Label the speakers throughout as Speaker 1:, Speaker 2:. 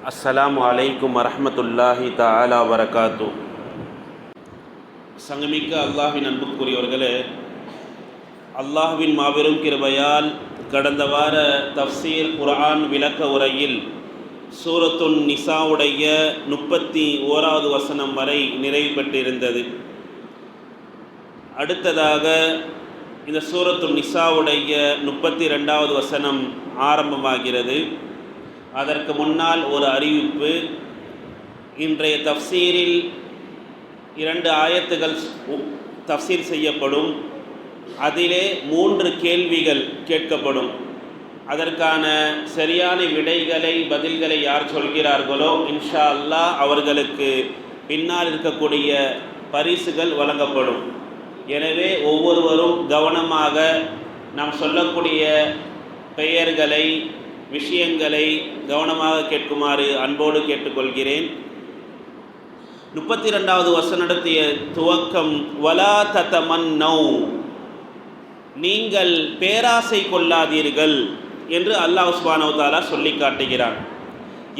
Speaker 1: அஸ்ஸலாமு அலைக்கும் வரஹ்மத்துல்லாஹி தஆலா வரகாத்து. சங்கமிக்க அல்லாஹ்வின் அன்புக்குரியவர்களே, அல்லாஹ்வின் மாபெரும் கிருபையால் கடந்த வார தஃப்சீர் குர்ஆன் விளக்க உரையில் சூரத்துன் நிசாவுடைய 31வது வசனம் வரை நிறைவு பெற்றிருந்தது. அடுத்ததாக இந்த சூரத்துன் நிசாவுடைய 32வது வசனம் ஆரம்பமாகிறது. அதற்கு முன்னால் ஒரு அறிவிப்பு. இன்றைய தஃப்சீரில் 2 ஆயத்துகள் தஃப்சீர் செய்யப்படும். அதிலே 3 கேள்விகள் கேட்கப்படும். அதற்கான சரியான பதில்களை யார் சொல்கிறார்களோ இன்ஷா அல்லாஹ் அவர்களுக்கு பின்னால் இருக்கக்கூடிய பரிசுகள் வழங்கப்படும். எனவே ஒவ்வொருவரும் கவனமாக நாம் சொல்லக்கூடிய பெயர்களை விஷயங்களை கவனமாக கேட்குமாறு அன்போடு கேட்டுக்கொள்கிறேன். 32வது வசனத்திய துவக்கம், வலா ததமன்னௌ, நீங்கள் பேராசை கொள்ளாதீர்கள் என்று அல்லாஹ் சுப்ஹானஹு வ தஆலா சொல்லி காட்டுகிறான்.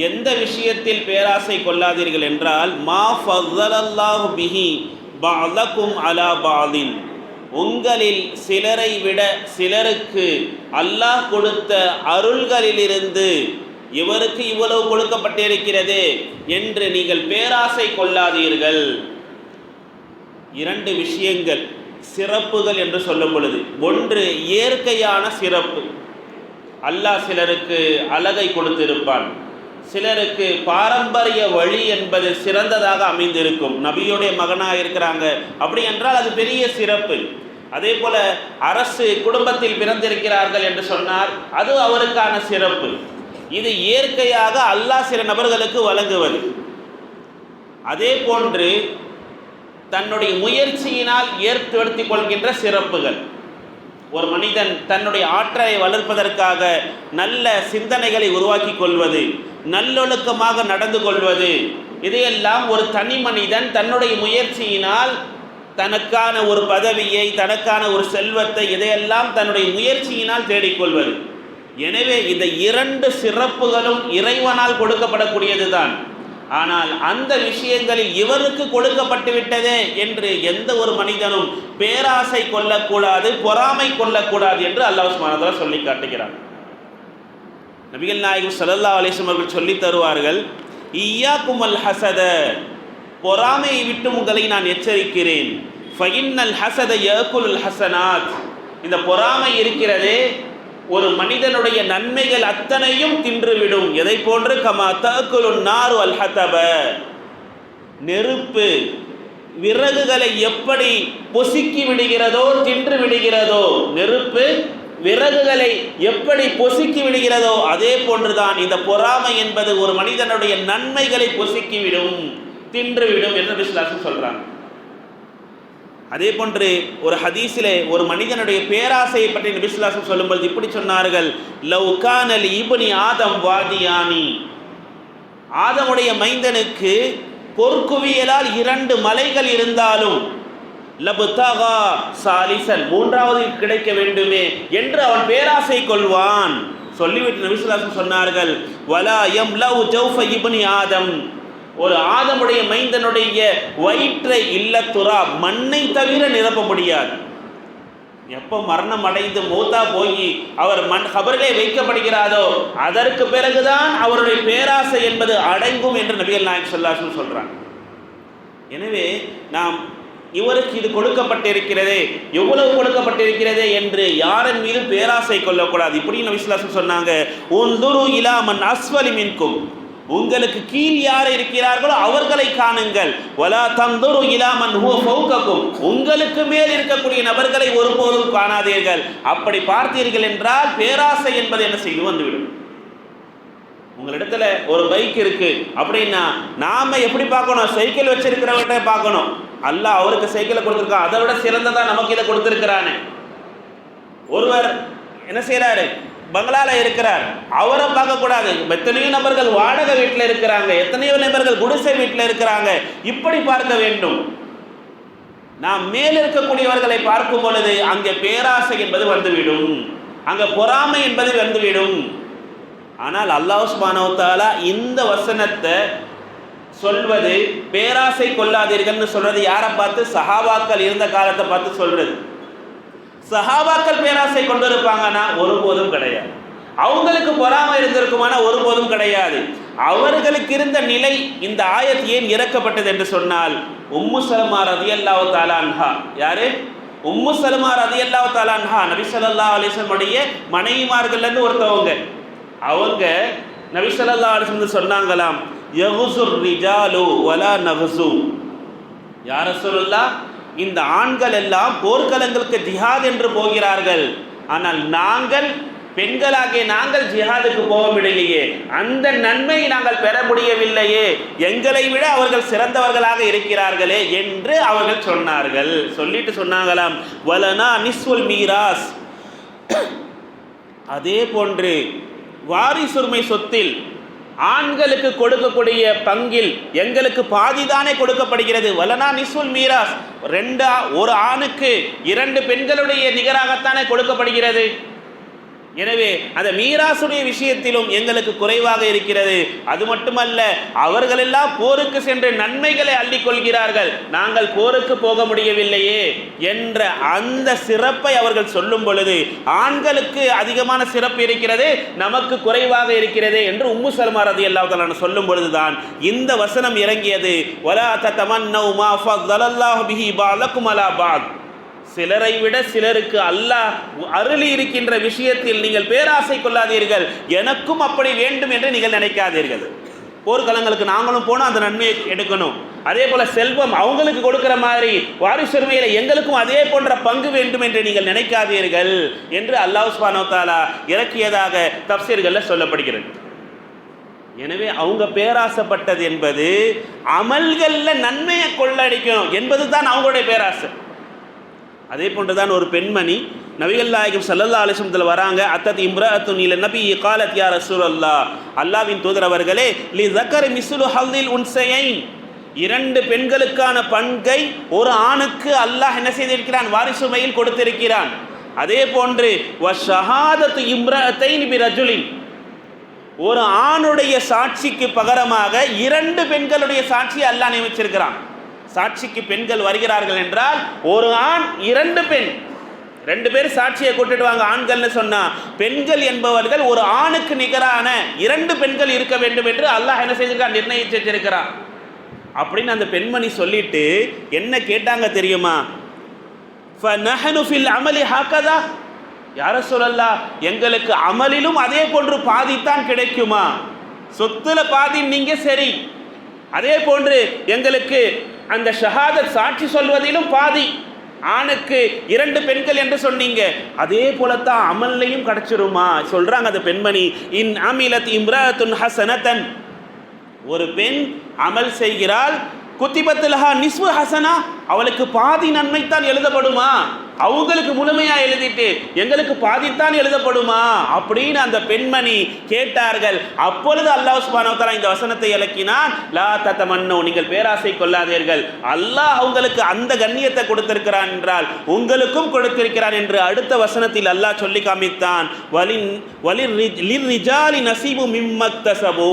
Speaker 1: எந்த விஷயத்தில் பேராசை கொள்ளாதீர்கள் என்றால், மா ஃபضலல்லாஹு பிஹி பஅலகும் அலா பஅலின், உங்களில் சிலரை விட சிலருக்கு அல்லாஹ் கொடுத்த அருள்களிலிருந்து இவருக்கு இவ்வளவு கொடுக்கப்பட்டிருக்கிறது என்று நீங்கள் பேராசை கொள்ளாதீர்கள். 2 விஷயங்கள் சிறப்புகள் என்று சொல்லும் பொழுது, ஒன்று இயற்கையான சிறப்பு. அல்லாஹ் சிலருக்கு அழகை கொடுத்திருப்பான், சிலருக்கு பாரம்பரிய வழி என்பது சிறந்ததாக அமைந்திருக்கும். நபியுடைய மகனாக இருக்கிறாங்க அப்படி என்றால் அது பெரிய சிறப்பு. அதே போல அரசு குடும்பத்தில் பிறந்திருக்கிறார்கள் என்று சொன்னார், அது அவருக்கான சிறப்பு. இது இயற்கையாக அல்லாஹ் சில நபர்களுக்கு வழங்குவது. அதே போன்று தன்னுடைய முயற்சியினால் ஏற்படுத்திக் கொள்கின்ற சிறப்புகள். ஒரு மனிதன் தன்னுடைய ஆற்றலை வளர்ப்பதற்காக நல்ல சிந்தனைகளை உருவாக்கி கொள்வது, நல்லொழுக்கமாக நடந்து கொள்வது, இதையெல்லாம் ஒரு தனி மனிதன் தன்னுடைய முயற்சியினால் தனக்கான ஒரு பதவியை, தனக்கான ஒரு செல்வத்தை, இதையெல்லாம் தன்னுடைய முயற்சியினால் தேடிக்கொள்வது. எனவே இந்த 2 சிறப்புகளும் இறைவனால் கொடுக்கப்படக்கூடியது தான். ஆனால் அந்த விஷயங்களில் இவருக்கு கொடுக்கப்பட்டு விட்டதே என்று எந்த ஒரு மனிதனும் பேராசை கொள்ளக்கூடாது, பொறாமை கொள்ளக்கூடாது என்று அல்லாஹ் சுப்ஹானஹு வ தஆலா சொல்லி காட்டுகிறார். நபிகள் நாயகம் ஸல்லல்லாஹு அலைஹி வஸல்லம் அவர்கள் சொல்லி தருவார்கள், இய்யாக்குமல் ஹஸத, பொறாமையை விட்டு உங்களை நான் எச்சரிக்கிறேன். ஃபஇன்னல் ஹஸத யஅகுலுல் ஹஸனாத், இந்த பொறாமை இருக்கிறதே ஒரு மனிதனுடைய நன்மைகள் அத்தனையும் தின்றுவிடும். எதை போன்று, கமா தஅகுலுன் நாரு அல் ஹதப, நெருப்பு விறகுகளை எப்படி பொசுக்கி விடுகிறதோ, தின்று விடுகிறதோ, நெருப்பு விறகுகளை எப்படி பொசுக்கி விடுகிறதோ அதே போன்றுதான் இந்த பொறாமை என்பது ஒரு மனிதனுடைய நன்மைகளை பொசுக்கிவிடும், தின்றுவிடும் என்று நபி ஸல்லல்லாஹு அலைஹி வஸல்லம் சொல்றாங்க. அதே போன்று ஒரு ஹதீஸிலே ஒரு மனிதனுடைய பேராசையை பற்றி நபி ஸல்லல்லாஹு அலைஹி வஸல்லம் சொல்லும்போது இப்படி சொன்னார்கள், லவ் கான லி இப்னி ஆதம் வாதியானி, ஆதமுடைய மைந்தனுக்கு பொற்குவியலால் 2 மலைகள் இருந்தாலும் லபுதகா சாலிசன், 3வது கிடைக்க வேண்டுமே என்று அவன் பேராசை கொள்வான். சொல்லிவிட்டு நபி ஸல்லல்லாஹு அலைஹி வஸல்லம் சொன்னார்கள், வலா யம்லஉ ஜௌஃப இப்னி ஆதம், ஒரு ஆதமுடைய மைந்தனுடைய வயிற்றை இல்லத்துரா, மண்ணை தவிர நிரப்ப முடியாது. எப்போ மரணம் அடைந்து மூத்தா போய் அவர் கபரிலே வைக்கப்படுகிறாரோ அதற்கு பிறகுதான் அவருடைய பேராசை என்பது அடங்கும் என்று நபிகள் நாயகம் ஸல்லல்லாஹு அலைஹி வஸல்லம் சொல்றாங்க. எனவே நாம் இவருக்கு இது கொடுக்கப்பட்டிருக்கிறதே, எவ்வளவு கொடுக்கப்பட்டிருக்கிறதே என்று யாரின் மீது பேராசை கொள்ளக்கூடாது. இப்படி நபி ஸல்லல்லாஹு அலைஹி வஸல்லம் சொன்னாங்க, உன்துரு இலா மன் அஸ்வலி மின்கும், உங்களுக்கு கீழ் யார் இருக்கிறார்களோ அவர்களை காணுங்கள். வலா தந்துரு இலா மன் ஹுவ ஃபௌககும், உங்களுக்கு மேல் இருக்கக்கூடிய நபர்களை ஒருபோதும் காணாதீர்கள். அப்படி பார்த்தீர்கள் என்றால் பேராசை என்பது என்ன செய்து வந்துவிடும். உங்களிடத்துல ஒரு பைக் இருக்கு அப்படின்னா நாம எப்படி பார்க்கணும், சைக்கிள் வச்சிருக்கிறவர்கிட்ட பார்க்கணும். அல்லாஹ் அவருக்கு சைக்கிளை கொடுத்துருக்கான், அதை விட சிறந்ததா நமக்கு இதை கொடுத்துருக்கிறானே. ஒருவர் என்ன செய்யறாரு, பங்களால இருக்கிறார், அவரை பார்க்கக்கூடாது. எத்தனையோ நபர்கள் வாடகை வீட்டில் இருக்கிறாங்க, எத்தனையோ நபர்கள் குடிசை வீட்டில் இருக்கிறாங்க, இப்படி பார்க்க வேண்டும். நாம் மேல் இருக்கக்கூடியவர்களை பார்க்கும் பொழுது அங்கே பேராசை என்பது வந்துவிடும், அங்கே பொறாமை என்பது வந்துவிடும். ஆனால் அல்லாஹ் சுப்ஹானஹு வ தஆலா இந்த வசனத்தை சொல்வது பேராசை கொள்ளாதீர்கள்னு சொல்றது யாரை பார்த்து? சஹாபாக்கள் இருந்த காலத்தை பார்த்து சொல்றது. சஹாபாக்கள் பேராசை கொண்டு இருப்பாங்கன்னா ஒருபோதும் கிடையாது. அவங்களுக்கு பொறாமை இருந்திருக்குமானா ஒருபோதும் கிடையாது. அவர்களுக்கு இருந்த நிலை இந்த ஆயத் ஏன் இறக்கப்பட்டது என்று சொன்னால், உம்மு சலமா ரலியல்லாஹு தஆலா அன்ஹா. யாரு? உம்மு சலமா ரலியல்லாஹு தஆலா அன்ஹா நபி ஸல்லல்லாஹு அலைஹி வஸல்லம் உடைய மனைவிமார்கள்ல இருந்து ஒருத்தவங்க. அவங்க நபி ஸல்லல்லாஹு அலைஹி வஸல்லம் சொன்னாங்களாம், யகுசுர் ரிஜாலு வலா நகுசு. யா ரசூலுல்லாஹ், இந்த ஆண்கள் எல்லாம் போர்க்களங்களுக்கு ஜிஹாத் என்று போகிறார்கள், ஆனால் நாங்கள் பெண்களாகிய நாங்கள் ஜிஹாதுக்கு போக முடியலையே, அந்த நன்மையை நாங்கள் பெற முடியவில்லையே, எங்களை விட அவர்கள் சிறந்தவர்களாக இருக்கிறார்களே என்று அவர்கள் சொன்னார்கள். சொல்லிட்டு சொன்னாங்களாம், வலனா நிஸ்வல் மீராஸ். அதே போன்று வாரிசுரிமை சொத்தில் ஆண்களுக்கு கொடுக்கக்கூடிய பங்கில் எங்களுக்கு பாதிதானே கொடுக்கப்படுகிறது. வலனா நிஸ்வல் மீராஸ், ஒரு ஆணுக்கு 2 பெண்களுடைய நிகராகத்தானே கொடுக்கப்படுகிறது. எனவே அந்த மீராசுடைய விஷயத்திலும் எங்களுக்கு குறைவாக இருக்கிறது. அது மட்டுமல்ல, அவர்களெல்லாம் போருக்கு சென்று நன்மைகளை அள்ளிக்கொள்கிறார்கள், நாங்கள் போருக்கு போக முடியவில்லையே என்ற அந்த சிறப்பை அவர்கள் சொல்லும் பொழுது, ஆண்களுக்கு அதிகமான சிறப்பு இருக்கிறது, நமக்கு குறைவாக இருக்கிறது என்று உம்மு சலமா ரலியல்லாஹு தஆலா சொல்லும் பொழுதுதான் இந்த வசனம் இறங்கியது. வலா ததமன்னவு மா ஃபضலல்லாஹு பிஹி பஅலக்கும் அலா பஅத். சிலரை விட சிலருக்கு அல்லாஹ் அருளி இருக்கின்ற விஷயத்தில் நீங்கள் பேராசை கொள்ளாதீர்கள், எனக்கும் அப்படி வேண்டும் என்று நீங்கள் நினைக்காதீர்கள். போர்க்களங்களுக்கு நாங்களும் போனோம், அந்த நன்மையை எடுக்கணும். அதே போல செல்வம் அவங்களுக்கு கொடுக்கிற மாதிரி வாரிசுரிமையில எங்களுக்கும் அதே போன்ற பங்கு வேண்டும் என்று நீங்கள் நினைக்காதீர்கள் என்று அல்லாஹ் சுப்ஹானஹு வ தஆலா இறக்கியதாக தஃப்சீர்கள்ல சொல்லப்படுகிறது. எனவே அவங்க பேராசைப்பட்டது என்பது அமல்கள்ல நன்மையை கொள்ளடிக்கணும் என்பது தான் அவங்களுடைய பேராசை. அதே போன்றுதான் ஒரு பெண்மணி நபிகள் நாயகம் ஸல்லல்லாஹு அலைஹி வஸல்லம் வராங்க. அத்தத் இம்ராஅத்துன் இல நபி காலத் யா ரசூலல்லாஹ், அல்லாஹ்வின் தூதர் அவர்களே, லி ஸக்கரி மிஸ்லு ஹல்லில் உன்ஸைன், 2 பெண்களுக்கான பங்கை ஒரு ஆணுக்கு அல்லாஹ் என்ன செய்திருக்கிறான்? வாரிசுரிமையில் கொடுத்திருக்கிறான். அதே போன்று வ ஷஹாதத்து இம்ராஅத்தைன் பி ரஜுலின், ஒரு ஆணுடைய சாட்சிக்கு பகரமாக 2 பெண்களுடைய சாட்சியை அல்லாஹ் நியமிச்சிருக்கிறான். சாட்சிக்கு பெண்கள் வருகிறார்கள் என்றால் ஒரு ஆண் 2 பெண், 2 பேர் சாட்சியை கூட்டிட்டு வாங்க ஆண்கள்னு சொன்னா, பெண்கள் என்பவர்கள் ஒரு ஆணுக்கு நிகரான 2 பெண்கள் இருக்க வேண்டும் என்று அல்லாஹ் என்ன செய்திருக்கான்? நிர்ணயிச்சு வச்சிருக்கிறான். அப்படின்னு அந்த பெண்மணி சொல்லிட்டு என்ன கேட்டாங்க தெரியுமா? ஃபநஹனு ஃபில் அமலி ஹகதா, யா ரசூலல்லாஹ், எங்களுக்கு அமலிலும் அதே போன்று பாதித்தான் கிடைக்குமா? சொத்துல பாதி நீங்க சரி, அதே போன்று எங்களுக்கு அந்த ஷஹாதத் சாட்சி சொல்வதிலும் பாதி, ஆணுக்கு 2 பெண்கள் என்று சொன்னீங்க, அதே போலத்தான் அமல்லையும் கிடைச்சிருமா? சொல்றாங்க அந்த பெண்மணி, இன் அமிலத் இம்ராஅத்துன் ஹஸனதன், ஒரு பெண் அமல் செய்கிறாள், குத்திபத் லஹா நிஸ்வு ஹஸனா, அவளுக்கு பாதி நன்மைத்தான் எழுதப்படுமா? அவங்களுக்கு முழுமையா எழுதிட்டு எங்களுக்கு பாதித்தான் எழுதப்படுமா அப்படின்னு அந்த பெண்மணி கேட்டார்கள். அப்பொழுது அல்லாஹ் சுப்ஹானஹு வ தஆலா இந்த வசனத்தை இறக்கினான், லா ததமன்னு, நீங்கள் பேராசை கொள்ளாதீர்கள், அல்லாஹ் அவங்களுக்கு அந்த கண்ணியத்தை கொடுத்திருக்கிறான் என்றால் உங்களுக்கும் கொடுத்திருக்கிறான் என்று அடுத்த வசனத்தில் அல்லாஹ் சொல்லி காமித்தான். லிர்ரிஜாலி நஸீபு மிம்மக்தஸபு,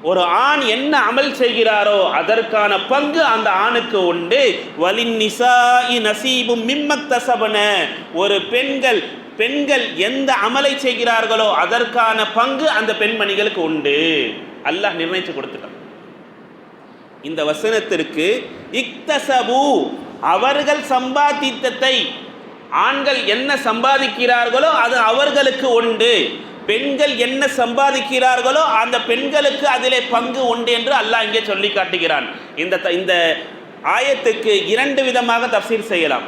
Speaker 1: ஒரு ஆண் என்ன அமல் செய்கிறாரோ அதற்கான பங்கு அந்த ஆணுக்கு உண்டு. வலின் நிசாஇ நஸீபும் மிம்மக்தஸபன, ஒரு பெண்கள் எந்த அமலை செய்கிறார்களோ அதற்கான பங்கு அந்த பெண்மணிகளுக்கு உண்டு. அல்லாஹ் நிர்ணயிச்சு கொடுத்துட்டான். இந்த வசனத்திற்கு இக்தஸபு, அவர்கள் சம்பாதித்ததை, ஆண்கள் என்ன சம்பாதிக்கிறார்களோ அது அவர்களுக்கு உண்டு, பெண்கள் என்ன சம்பாதிக்கிறார்களோ அந்த பெண்களுக்கு அதிலே பங்கு உண்டு என்று அல்லாஹ் இங்கே சொல்லி காட்டுகிறான். இந்த ஆயத்துக்கு 2 விதமாக தஃப்சீர் செய்யலாம்.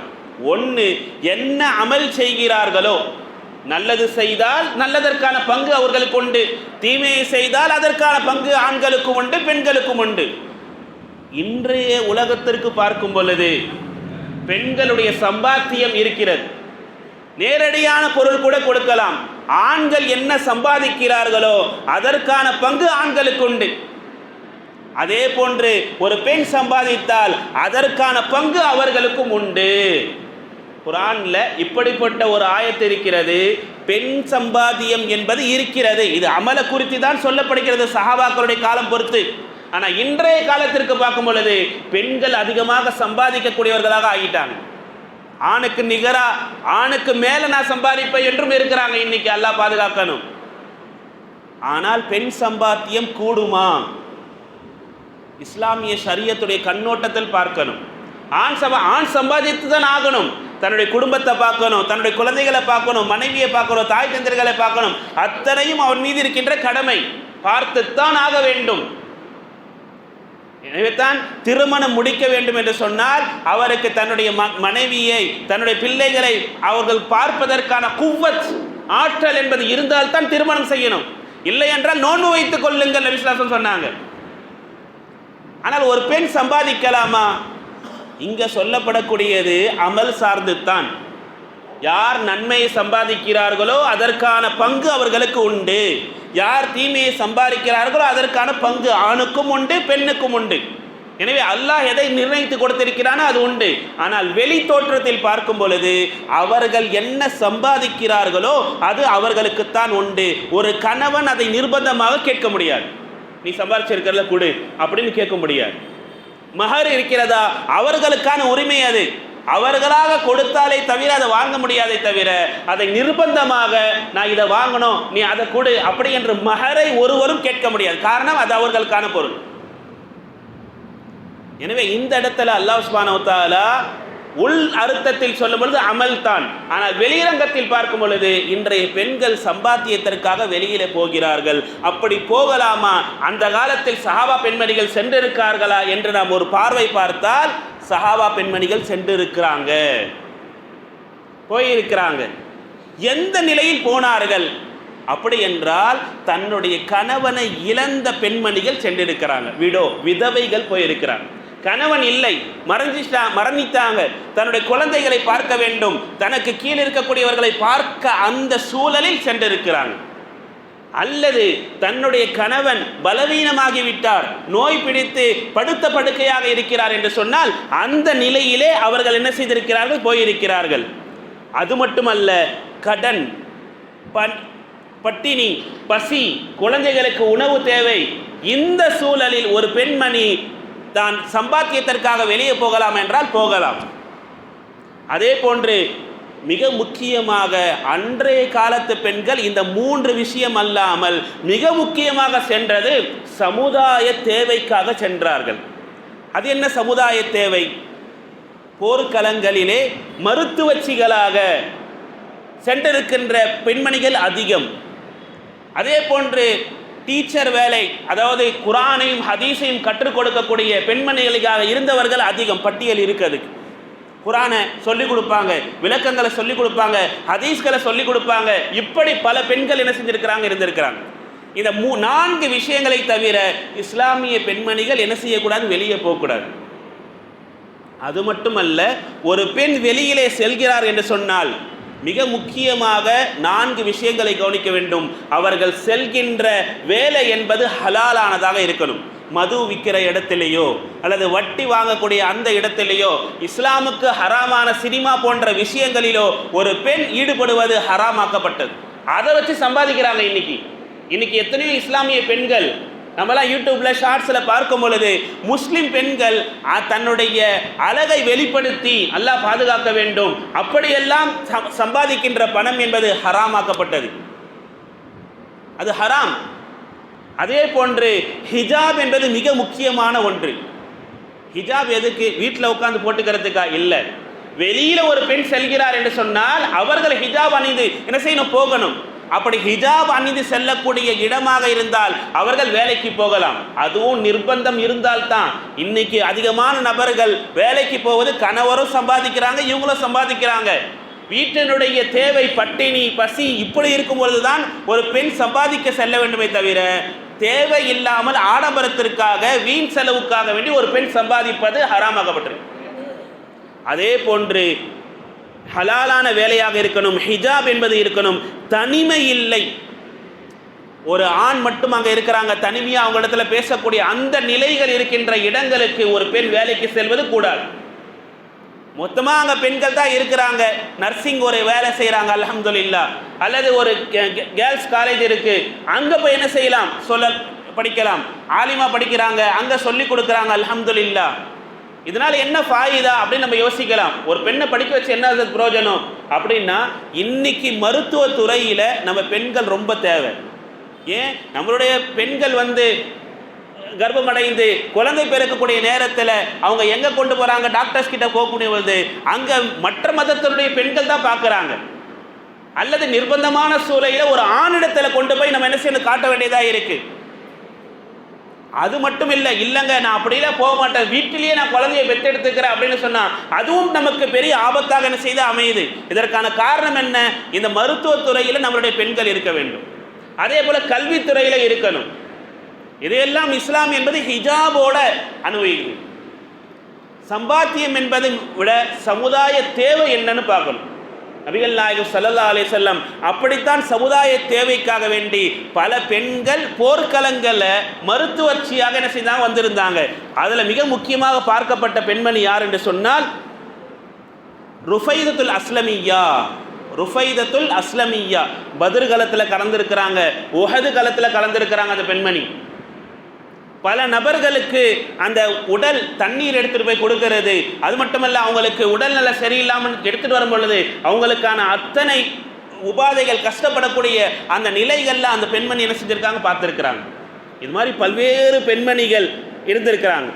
Speaker 1: ஒன்று, என்ன அமல் செய்கிறார்களோ, நல்லது செய்தால் நல்லதற்கான பங்கு அவர்களுக்கு உண்டு, தீமையை செய்தால் அதற்கான பங்கு ஆண்களுக்கும் உண்டு பெண்களுக்கும் உண்டு. இன்றைய உலகத்திற்கு பார்க்கும் பொழுது பெண்களுடைய சம்பாத்தியம் இருக்கிறது, நேரடியான பொருள் கூட கொடுக்கலாம். ஆண்கள் என்ன சம்பாதிக்கிறார்களோ அதற்கான பங்கு ஆண்களுக்கு உண்டு. அதே போன்று ஒரு பெண் சம்பாதித்தால் அதற்கான பங்கு அவர்களுக்கும் உண்டு. குர்ஆன்ல இப்படிப்பட்ட ஒரு ஆயத்து இருக்கிறது, பெண் சம்பாத்தியம் என்பது இருக்கிறது. இது அமல குறித்து தான் சொல்லப்படுகிறது சஹாபாக்களுடைய காலம் பொறுத்து. ஆனால் இன்றைய காலத்திற்கு பார்க்கும் பொழுது பெண்கள் அதிகமாக சம்பாதிக்கக்கூடியவர்களாக ஆகிட்டாங்க. ஆணுக்கு நிகரா ஆணுக்கு மேலே நான் சம்பாதிப்பேன் என்றும் இருக்கிறாங்க. இன்னைக்கு அல்லாஹ் பாதுகாக்கணும். ஆனால் பெண் சம்பாத்தியம் கூடுமா? இஸ்லாமிய ஷரியத்துடைய கண்ணோட்டத்தில் பார்க்கணும். ஆண் சம்பாதித்து தான் ஆகணும். தன்னுடைய குடும்பத்தை பார்க்கணும், தன்னுடைய குழந்தைகளை பார்க்கணும், மனைவியை பார்க்கணும், தாய் தந்தைகளை பார்க்கணும். அத்தனையும் அவன் மீது இருக்கின்ற கடமை. பார்த்துத்தான் ஆக வேண்டும். எனவே தான் திருமணம் முடிக்க வேண்டும் என்று சொன்னால் அவருக்கு தன்னுடைய மனைவியை, தன்னுடைய பிள்ளைகளை அவர்கள் பார்ப்பதற்கான குவ்வத், ஆற்றல் என்பது இருந்தால் தான் திருமணம் செய்யணும். இல்லை என்றால் நோன்பு வைத்துக் கொள்ளுங்கள் நபி ஸல்லல்லாஹு அலைஹி வஸல்லம் சொன்னாங்க. ஆனால் ஒரு பெண் சம்பாதிக்கலாமா? இங்க சொல்லப்படக்கூடியது அமல் சார்ந்து தான். யார் நன்மையை சம்பாதிக்கிறார்களோ அதற்கான பங்கு அவர்களுக்கு உண்டு. யார் தீமையை சம்பாதிக்கிறார்களோ அதற்கான பங்கு ஆணுக்கும் உண்டு, பெண்ணுக்கும் உண்டு. எனவே அல்லாஹ் எதை நிர்ணயித்து கொடுத்திருக்கிறானோ அது உண்டு. ஆனால் வெளி தோற்றத்தில் பார்க்கும் பொழுது அவர்கள் என்ன சம்பாதிக்கிறார்களோ அது அவர்களுக்குத்தான் உண்டு. ஒரு கணவன் அதை நிர்பந்தமாக கேட்க முடியாது. நீ சம்பாதிச்சிருக்கிறத கொடு அப்படின்னு கேட்க முடியாது. மஹர் இருக்கிறதா, அவர்களுக்கான உரிமை அது. அவர்களாக கொடுத்தாலே தவிர அதை வாங்க முடியாதை தவிர அதை நிர்பந்தமாக நான் இதை வாங்கணும் நீ அதை கொடு அப்படி என்று மஹரை ஒருவரும் கேட்க முடியாது. காரணம் அது அவர்களுக்கான பொருள். எனவே இந்த இடத்துல அல்லாஹ் சுப்ஹானஹு வ தஆலா உள் அர்த்தத்தில் சொல்லும் பொழுது அமல் தான். ஆனால் வெளிரங்கத்தில் பார்க்கும் பொழுது இன்றைய பெண்கள் சம்பாத்தியத்திற்காக வெளியிலே போகிறார்கள். அப்படி போகலாமா? அந்த காலத்தில் சஹாபா பெண்மணிகள் சென்றிருக்கார்களா என்று நாம் ஒரு பார்வை பார்த்தால் சஹாபா பெண்மணிகள் சென்றிருக்கிறாங்க, போயிருக்கிறாங்க. எந்த நிலையில் போனார்கள்? அப்படி என்றால் தன்னுடைய கணவனை இழந்த பெண்மணிகள் சென்றிருக்கிறாங்க. விதவைகள் போயிருக்கிறாங்க. கணவன் இல்லை, மரணித்தாங்க. தன்னுடைய குழந்தைகளை பார்க்க வேண்டும், தனக்கு கீழே இருக்கக்கூடியவர்களை பார்க்க அந்த சூழலில் சென்றிருக்கிறாங்க. அல்லது தன்னுடைய கணவன் பலவீனமாகிவிட்டார், நோய் பிடித்து படுத்த படுக்கையாக இருக்கிறார் என்று சொன்னால் அந்த நிலையிலே அவர்கள் என்ன செய்திருக்கிறார்கள்? போயிருக்கிறார்கள். அது மட்டுமல்ல, கடன், பட்டினி, பசி, குழந்தைகளுக்கு உணவு தேவை. இந்த சூழலில் ஒரு பெண்மணி தான் சம்பாத்தியத்திற்காக வெளியே போகலாம் என்றால் போகலாம். அதே போன்று மிக முக்கியமாக அன்றைய காலத்து பெண்கள் இந்த 3 விஷயம் அல்லாமல் மிக முக்கியமாக சென்றது சமுதாய தேவைக்காக சென்றார்கள். அது என்ன சமுதாய தேவை? போர்க்களங்களிலே மருத்துவச்சிகளாக சென்றிருக்கின்ற பெண்மணிகள் அதிகம். அதே போன்று டீச்சர் வேலை, அதாவது குர்ஆனையும் ஹதீஸையும் கற்றுக் கொடுக்கக்கூடிய பெண்மணிகளுக்காக இருந்தவர்கள் அதிகம். பட்டியல் இருக்குது. குர்ஆனை சொல்லிக் கொடுப்பாங்க, விளக்கங்களை சொல்லிக் கொடுப்பாங்க, ஹதீஸ்களை சொல்லிக் கொடுப்பாங்க. இப்படி பல பெண்கள் என்ன செஞ்சிருக்கிறாங்க, இருந்திருக்கிறாங்க. இந்த 4 விஷயங்களை தவிர இஸ்லாமிய பெண்மணிகள் என்ன செய்யக்கூடாது? வெளியே போகக்கூடாது. அது மட்டுமல்ல, ஒரு பெண் வெளியிலே செல்கிறார் என்று சொன்னால் மிக முக்கியமாக 4 விஷயங்களை கவனிக்க வேண்டும். அவர்கள் செல்கின்ற வேலை என்பது ஹலாலானதாக இருக்கணும். மது விற்கிற இடத்திலேயோ அல்லது வட்டி வாங்கக்கூடிய அந்த இடத்திலேயோ, இஸ்லாமுக்கு ஹராமான சினிமா போன்ற விஷயங்களிலோ ஒரு பெண் ஈடுபடுவது ஹராமாக்கப்பட்டது. அதை வச்சு சம்பாதிக்கிறாங்க. இன்னைக்கு எத்தனையோ இஸ்லாமிய பெண்கள் நம்மளாம் யூடியூப்ல ஷார்ட்ஸில் பார்க்கும் பொழுது முஸ்லிம் பெண்கள் தன்னுடைய அழகை வெளிப்படுத்தி அல்லாஹ் பாதுகாக்க வேண்டும் அப்படியெல்லாம் சம்பாதிக்கின்ற பணம் என்பது ஹராமாக்கப்பட்டது. அது ஹராம். அதே போன்று ஹிஜாப் என்பது மிக முக்கியமான ஒன்று. ஹிஜாப் எதுக்கு? வீட்டில் உட்கார்ந்து போட்டுக்கிறதுக்கா? இல்லை. வெளியில ஒரு பெண் செல்கிறார் என்று சொன்னால் அவர்கள் ஹிஜாப் அணிந்து என்ன செய்யணும்? போகணும். அப்படி ஹிஜாப் அணிந்து செல்லக்கூடிய இடமாக இருந்தால் அவர்கள் வேலைக்கு போகலாம். அதுவும் நிர்பந்தம் இருந்தால்தான். இன்னைக்கு அதிகமான நபர்கள் வேலைக்கு போவது கணவரும் சம்பாதிக்கிறாங்க, இவங்களும் சம்பாதிக்கிறாங்க. வீட்டினுடைய தேவை, பட்டினி, பசி இப்படி இருக்கும் பொழுதுதான் ஒரு பெண் சம்பாதிக்க செல்ல வேண்டுமே தவிர தேவை இல்லாமல் ஆடம்பரத்திற்காக வீண் செலவுக்காக வேண்டி ஒரு பெண் சம்பாதிப்பது ஹராமாகப்பட்டிருக்கு. அதே போன்று ஹலாலான வேலையாக இருக்கணும், ஹிஜாப் என்பது இருக்கணும். தனிமை இல்லை. ஒரு ஆண் மட்டும் அங்கே இருக்கிறாங்க, தனிமையாக அவங்க இடத்துல பேசக்கூடிய அந்த நிலைகள் இருக்கின்ற இடங்களுக்கு ஒரு பெண் வேலைக்கு செல்வது கூடாது. மொத்தமாக அங்கே பெண்கள் தான் இருக்கிறாங்க. நர்சிங் ஒரு வேலை செய்கிறாங்க அல்ஹம்துலில்லாஹ். அல்லது ஒரு கேர்ள்ஸ் காலேஜ் இருக்குது, அங்கே போய் என்ன செய்யலாம், படிக்கலாம். ஆலிமா படிக்கிறாங்க, அங்கே சொல்லி கொடுக்குறாங்க அல்ஹம்துலில்லாஹ். இதனால் என்ன ஃபாயிதா அப்படின்னு நம்ம யோசிக்கலாம். ஒரு பெண்ணை படிக்க வச்சு என்ன பிரயோஜனம் அப்படின்னா, இன்னைக்கு மருத்துவத்துறையில் நம்ம பெண்கள் ரொம்ப தேவை. ஏன் நம்மளுடைய பெண்கள் கர்ப்பமடைந்து குழந்தை பிறக்கக்கூடிய நேரத்தில் அவங்க எங்கே கொண்டு போகிறாங்க, டாக்டர்ஸ் கிட்ட போகக்கூடிய பொழுது அங்கே மற்ற மதத்தினுடைய பெண்கள் தான் பார்க்குறாங்க. அல்லது நிர்பந்தமான சூழலில் ஒரு ஆணிடத்தில் கொண்டு போய் நம்ம என்ன செய்யணும், காட்ட வேண்டியதாக இருக்குது. அது மட்டும் இல்லை, இல்லைங்க நான் அப்படிலாம் போக மாட்டேன், வீட்டிலேயே நான் குழந்தையை பெற்றெடுத்துக்கிறேன் அப்படின்னு சொன்னால் அதுவும் நமக்கு பெரிய ஆபத்தாக என்ன செய்து அமையுது. இதற்கான காரணம் என்ன, இந்த மருத்துவத்துறையில் நம்மளுடைய பெண்கள் இருக்க வேண்டும். அதே போல் கல்வித்துறையில் இருக்கணும். இதையெல்லாம் இஸ்லாம் என்பது ஹிஜாபோட அனுபவிக்குது. சம்பாத்தியம் என்பதை விட சமுதாய தேவை என்னன்னு பார்க்கணும். நபிகள் நாயகம் ஸல்லல்லாஹு அலைஹி வஸல்லம் அப்படித்தான் சமுதாய தேவைக்காக வேண்டி பல பெண்கள் போர்க்களங்களை மருத்துவச்சியாக என்ன செய்தாங்க, வந்திருந்தாங்க. அதில் மிக முக்கியமாக பார்க்கப்பட்ட பெண்மணி யார் என்று சொன்னால் ருஃபைதத்துல் அஸ்லமிய்யா. ருஃபைதத்துல் அஸ்லமிய்யா பத்ர் காலத்தில் கலந்துருக்கிறாங்க, உஹது காலத்தில் கலந்துருக்கிறாங்க. அந்த பெண்மணி பல நபர்களுக்கு அந்த உடல் தண்ணீர் எடுத்துகிட்டு போய் கொடுக்கறது, அது மட்டுமல்ல அவங்களுக்கு உடல்நல சரியில்லாமல் எடுத்துகிட்டு வரும் பொழுது அவங்களுக்கான அத்தனை உபாதைகள், கஷ்டப்படக்கூடிய அந்த நிலைகளில் அந்த பெண்மணி என்ன செஞ்சுருக்காங்க, பார்த்துருக்குறாங்க. இது மாதிரி பல்வேறு பெண்மணிகள் இருந்திருக்கிறாங்க.